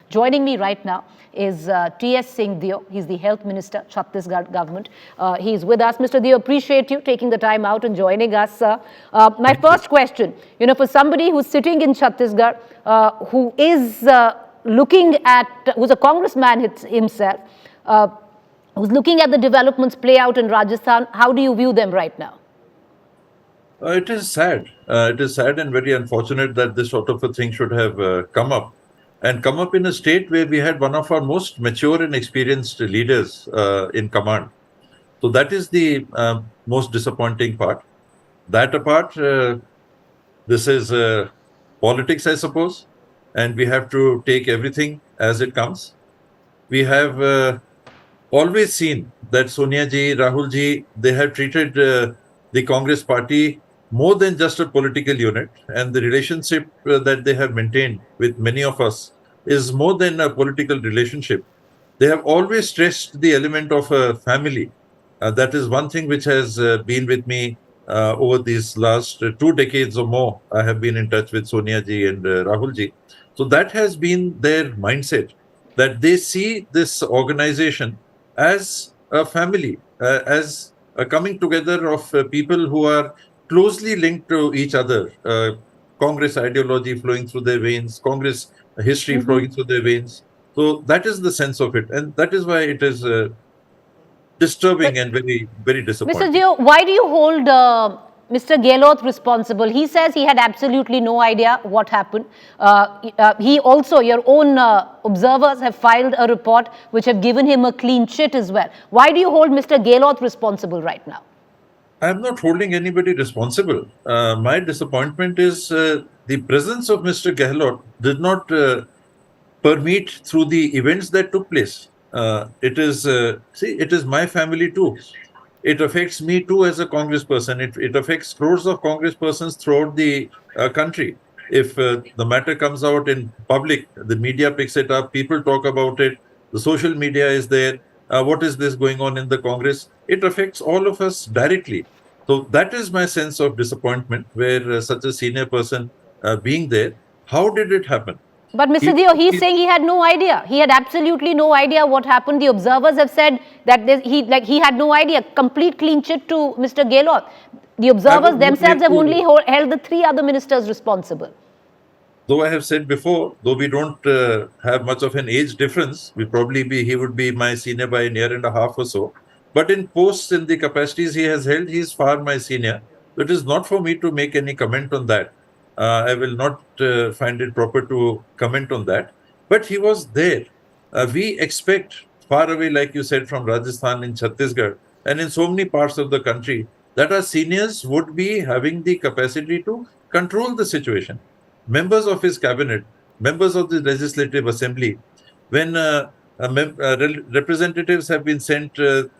Joining me right now is T.S. Singh Dio. He's the Health Minister, Chhattisgarh government. He's with us. Mr. Dio, appreciate you taking the time out and joining us. My first question, for somebody who's sitting in Chhattisgarh, who is who's a congressman himself, who's looking at the developments play out in Rajasthan, how do you view them right now? It is sad. It is sad and very unfortunate that this sort of a thing should have come up in a state where we had one of our most mature and experienced leaders in command. So that is the most disappointing part. That apart, this is politics, I suppose, and we have to take everything as it comes. We have always seen that Sonia ji, Rahul ji, they have treated the Congress party more than just a political unit, and the relationship that they have maintained with many of us is more than a political relationship. They have always stressed the element of a family. That is one thing which has been with me over these last 2 decades or more. I have been in touch with Sonia ji and Rahul ji. So that has been their mindset, that they see this organization as a family, as a coming together of people who are closely linked to each other. Congress ideology flowing through their veins, Congress history flowing through their veins. So that is the sense of it, and that is why it is disturbing and very, very disappointing. Mr. Dio, why do you hold Mr. Gehlot responsible? He says he had absolutely no idea what happened. He also, your own observers have filed a report which have given him a clean chit as well. Why do you hold Mr. Gehlot responsible right now? I am not holding anybody responsible. My disappointment is the presence of Mr. Gehlot did not permeate through the events that took place. It is my family too. It affects me too as a congressperson. It affects crores of congresspersons throughout the country. If the matter comes out in public, the media picks it up, people talk about it, the social media is there. What is this going on in the Congress? It affects all of us directly. So that is my sense of disappointment, where such a senior person being there. How did it happen? But Mr. Dio, he's saying he had no idea. He had absolutely no idea what happened. The observers have said that he had no idea. Complete clean chit to Mr. Gehlot. The observers themselves have only held the 3 other ministers responsible. Though I have said before, though we don't have much of an age difference, he would be my senior by a year and a half or so. But in posts, in the capacities he has held, he is far my senior. It is not for me to make any comment on that. I will not find it proper to comment on that. But he was there. We expect far away, like you said, from Rajasthan, in Chhattisgarh, and in so many parts of the country, that our seniors would be having the capacity to control the situation. Members of his cabinet, members of the Legislative Assembly, when representatives have been sent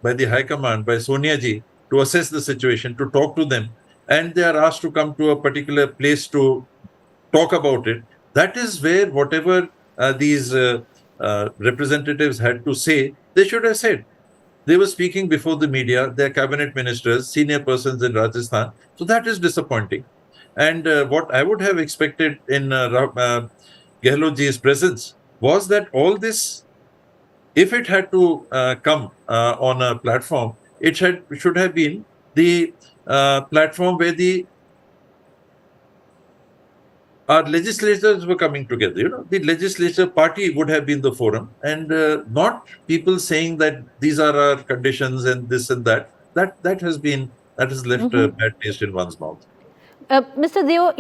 by the High Command, by Sonia ji, to assess the situation, to talk to them, and they are asked to come to a particular place to talk about it, that is where whatever these representatives had to say, they should have said. They were speaking before the media, their cabinet ministers, senior persons in Rajasthan. So that is disappointing. And what I would have expected in Gehlot ji's presence was that all this, if it had to come on a platform, it should have been the platform where our legislators were coming together. The legislature party would have been the forum, and not people saying that these are our conditions and this and that. That has left a bad taste in one's mouth. Mr. Dio,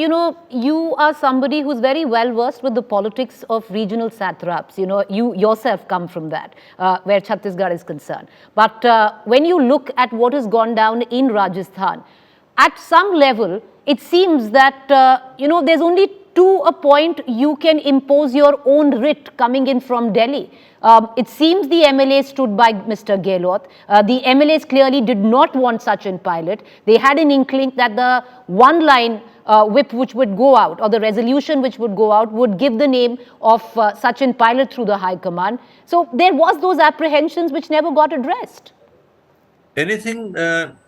you are somebody who's very well versed with the politics of regional satraps. You yourself come from that, where Chhattisgarh is concerned. But when you look at what has gone down in Rajasthan, at some level, it seems that, there's only to a point you can impose your own writ coming in from Delhi. It seems the MLA stood by Mr. Gehlot. The MLAs clearly did not want Sachin Pilot. They had an inkling that the one-line whip which would go out, or the resolution which would go out, would give the name of Sachin Pilot through the High Command. So there was those apprehensions which never got addressed. Anything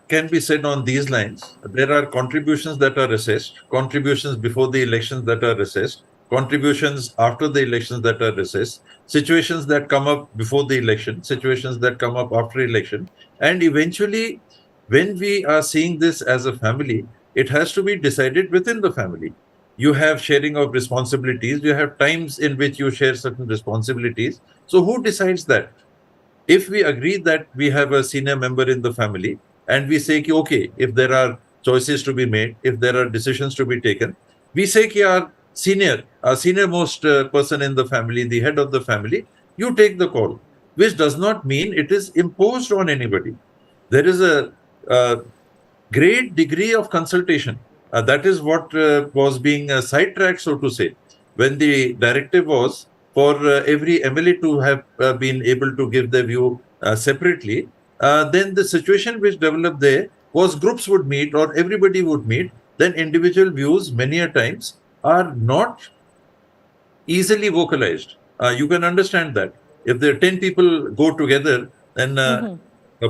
can be said on these lines. There are contributions that are assessed, contributions before the elections that are assessed. contributions after the elections that are recessed, situations that come up before the election, situations that come up after election, and eventually, when we are seeing this as a family, it has to be decided within the family. You have sharing of responsibilities, you have times in which you share certain responsibilities. So who decides that? If we agree that we have a senior member in the family and we say, okay, if there are choices to be made, if there are decisions to be taken, we say, our senior most person in the family, the head of the family, you take the call, which does not mean it is imposed on anybody. There is a great degree of consultation. That is what was being sidetracked, so to say, when the directive was for every MLA to have been able to give their view separately. Then the situation which developed there was groups would meet or everybody would meet. Then individual views, many a times, are not easily vocalized. You can understand that. If there are 10 people go together, then a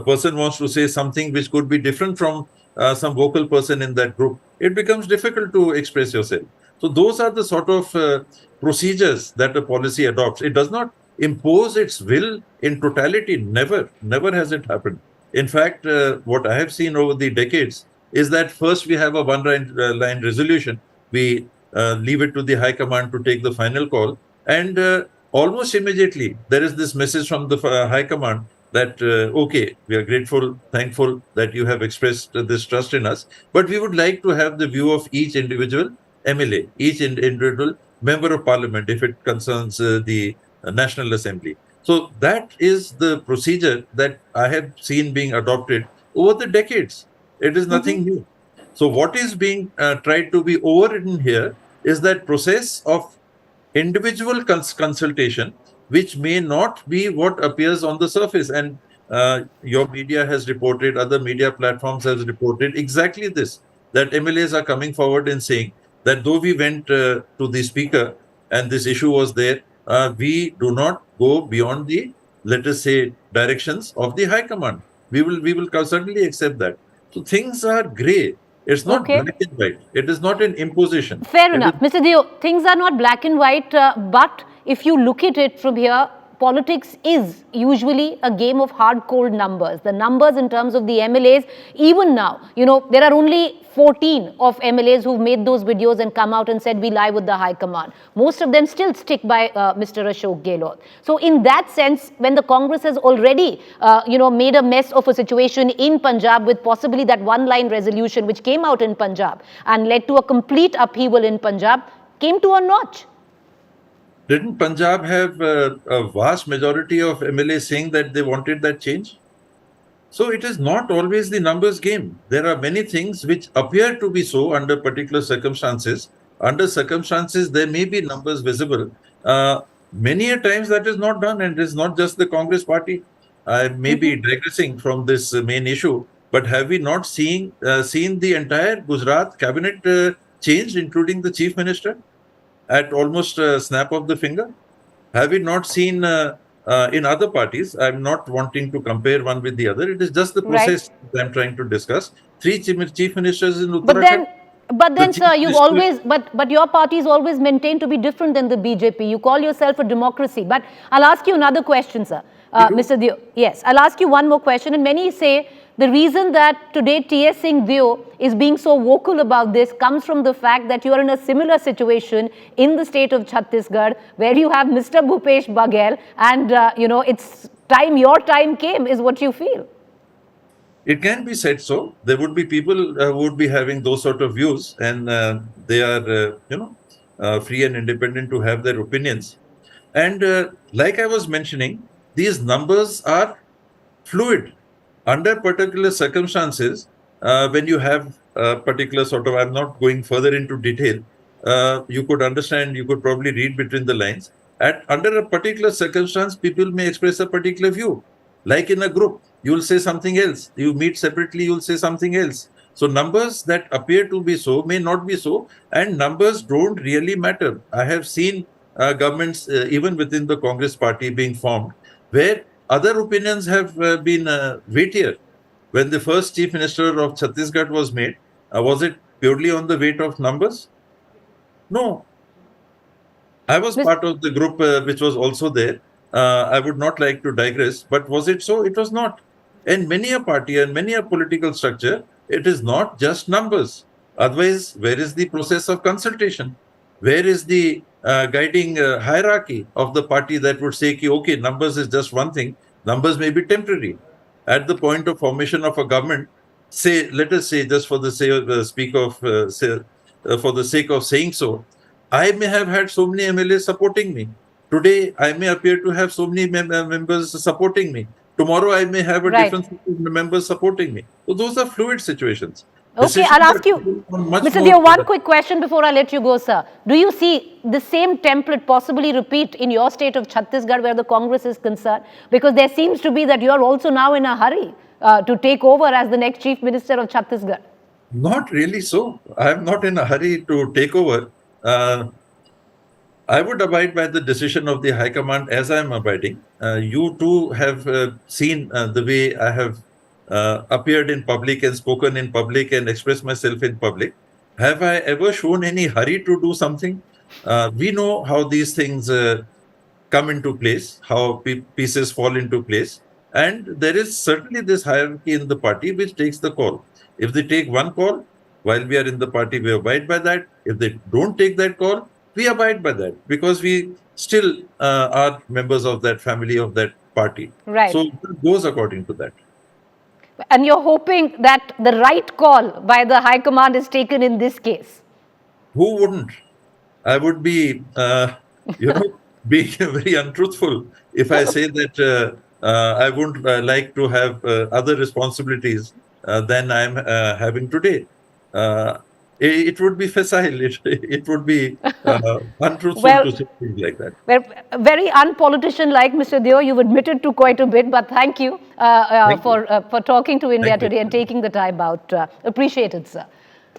person wants to say something which could be different from some vocal person in that group, it becomes difficult to express yourself. So, those are the sort of procedures that a policy adopts. It does not impose its will in totality. Never, never has it happened. In fact, what I have seen over the decades is that first we have a one line resolution. We leave it to the High Command to take the final call. And almost immediately, there is this message from the High Command that, okay, we are grateful, thankful that you have expressed this trust in us, but we would like to have the view of each individual MLA, each individual member of parliament, if it concerns the National Assembly. So that is the procedure that I have seen being adopted over the decades. It is nothing new. So what is being tried to be overridden here is that process of individual consultation, which may not be what appears on the surface. And your media has reported, other media platforms has reported exactly this, that MLAs are coming forward and saying that though we went to the speaker and this issue was there, we do not go beyond the, let us say, directions of the high command. We will certainly accept that. So things are gray. It's not Okay. black and white. It is not an imposition. Fair It is. enough. Mr. Deo, things are not black and white, but if you look at it from here, politics is usually a game of hard cold numbers. The numbers in terms of the MLAs, even now, there are only 14 of MLAs who've made those videos and come out and said we lie with the high command. Most of them still stick by Mr. Ashok Gehlot. So in that sense, when the Congress has already, made a mess of a situation in Punjab with possibly that one-line resolution which came out in Punjab and led to a complete upheaval in Punjab, came to a notch. Didn't Punjab have a vast majority of MLAs saying that they wanted that change? So it is not always the numbers game. There are many things which appear to be so under particular circumstances. Under circumstances, there may be numbers visible. Many a times that is not done, and it is not just the Congress party. I may be digressing from this main issue, but have we not seen the entire Gujarat cabinet changed, including the chief minister, at almost a snap of the finger? Have we not seen in other parties? I'm not wanting to compare one with the other. It is just the Right. process that I'm trying to discuss. Three chief ministers in But Uttarakhand. then, but The then, chief sir, you've minister. always, but your party's always maintained to be different than the BJP. You call yourself a democracy. But I'll ask you another question, sir. We do. Mr. Deo, yes, I'll ask you one more question. And many say the reason that today T.S. Singh Deo is being so vocal about this comes from the fact that you are in a similar situation in the state of Chhattisgarh, where you have Mr. Bhupesh Baghel, and it's time, your time came, is what you feel. It can be said so. There would be people who would be having those sort of views, and they are, free and independent to have their opinions. And like I was mentioning, these numbers are fluid. Under particular circumstances, when you have a particular sort of, I'm not going further into detail, you could understand, you could probably read between the lines. Under a particular circumstance, people may express a particular view. Like in a group, you'll say something else. You meet separately, you'll say something else. So numbers that appear to be so may not be so, and numbers don't really matter. I have seen governments, even within the Congress party, being formed, where other opinions have been weightier. When the first chief minister of Chhattisgarh was made, was it purely on the weight of numbers? No. I was Mis- part of the group which was also there. I would not like to digress, but was it so? It was not. And many a party and many a political structure, it is not just numbers. Otherwise, where is the process of consultation? Where is the guiding hierarchy of the party that would say, ki, okay, numbers is just one thing, numbers may be temporary. At the point of formation of a government, say, let us say, just for the for the sake of saying so, I may have had so many MLAs supporting me. Today, I may appear to have so many members supporting me. Tomorrow, I may have a right. different set of members supporting me. So those are fluid situations. Okay, Decisions I'll are ask you, taken on much Mr. more. Deo, one quick question before I let you go, sir. Do you see the same template possibly repeat in your state of Chhattisgarh where the Congress is concerned? Because there seems to be that you are also now in a hurry to take over as the next Chief Minister of Chhattisgarh. Not really so. I am not in a hurry to take over. I would abide by the decision of the High Command as I am abiding. You too have seen the way I have appeared in public and spoken in public and expressed myself in public. Have I ever shown any hurry to do something? We know how these things come into place, how pieces fall into place. And there is certainly this hierarchy in the party which takes the call. If they take one call, while we are in the party, we abide by that. If they don't take that call, we abide by that because we still are members of that family, of that party. Right. So it goes according to that. And you're hoping that the right call by the High Command is taken in this case. Who wouldn't? I would be, being very untruthful if I say that I wouldn't like to have other responsibilities than I'm having today. Uh, it would be facile. It would be untruthful Well, to say things like that. well, very unpolitician like Mr. Deo. You've admitted to quite a bit, but thank you Thank you. for talking to India Thank you. today and taking the time out. Appreciate it, sir.